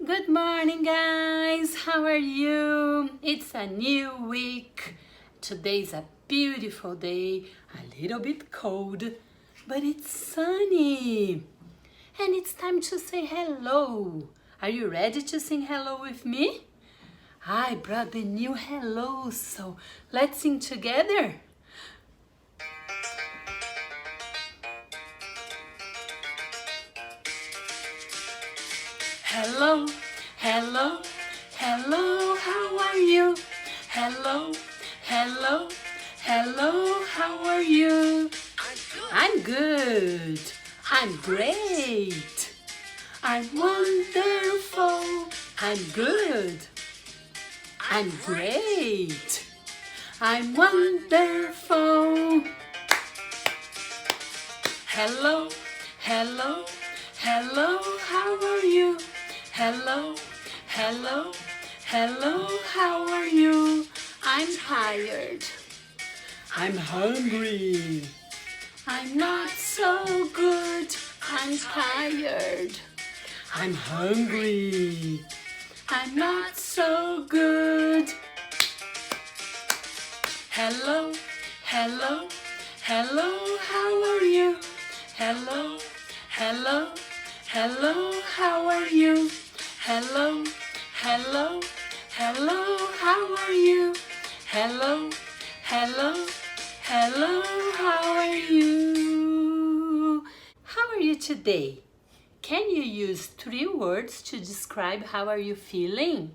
Good morning, guys. How are you? It's a new week. Today's a beautiful day, a little bit cold, but it's sunny. And it's time to say hello. Are you ready to sing hello with me? I brought the new hello, so let's sing together. Hello, hello, hello, how are you? Hello, hello, hello, how are you? I'm good. I'm great. I'm wonderful. I'm good. I'm great. I'm wonderful. Hello, hello, hello, how are you? Hello, hello, hello, how are you? I'm tired. I'm hungry. I'm not so good. I'm tired. I'm hungry. I'm not so good. Hello, hello, hello, how are you? Hello, hello, hello, how are you? Hello, hello, hello, how are you? Hello, hello, hello, how are you? How are you today? Can you use 3 words to describe how are you feeling?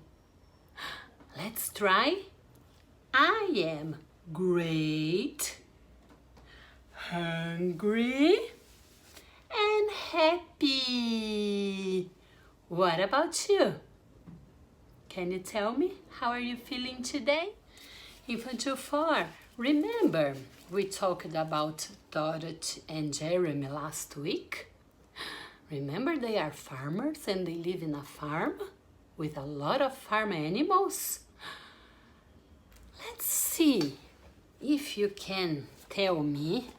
Let's try. I am great, hungry, and happy. What about you? Can you tell me how are you feeling today? Infantil 4, remember we talked about Dorothy and Jeremy last week? Remember they are farmers and they live in a farm with a lot of farm animals? Let's see if you can tell me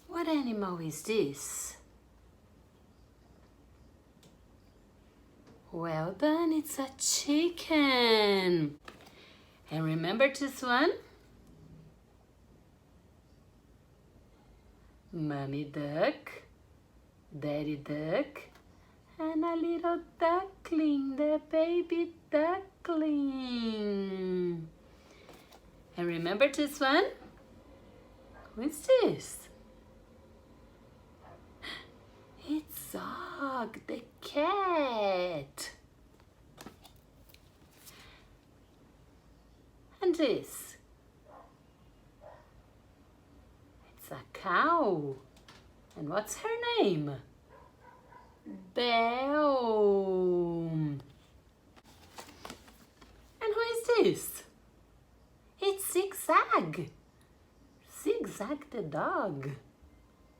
what animal is this? Well done, it's a chicken. And remember this one? Mommy duck, daddy duck, and a little duckling, the baby duckling. And remember this one? Who is this? It's Zog, the cat. And this? It's a cow. And what's her name? Belle. And who is this? It's Zigzag. Zigzag the dog.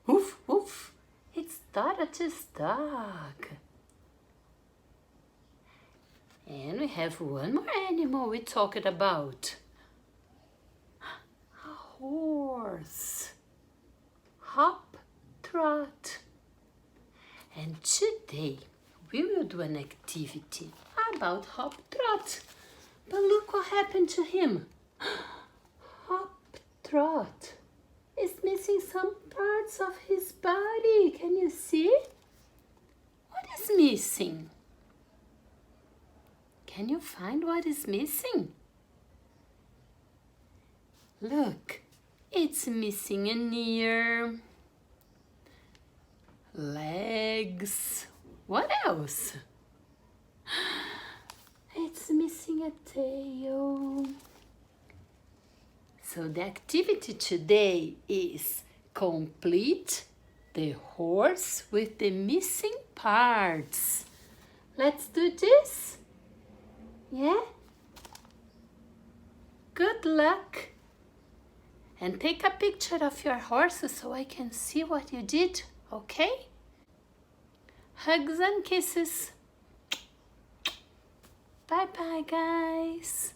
Woof, woof. It's Dorothy's dog. And we have one more animal we talked about. A horse. HopTrot. And today we will do an activity about HopTrot. But look what happened to him. HopTrot is missing some parts of his body. Can you see? What is missing? Can you find what is missing? Look, it's missing an ear, legs. What else? It's missing a tail. So the activity today is complete the horse with the missing parts. Let's do this. Yeah? Good luck. And take a picture of your horse so I can see what you did, okay? Hugs and kisses. Bye-bye, guys.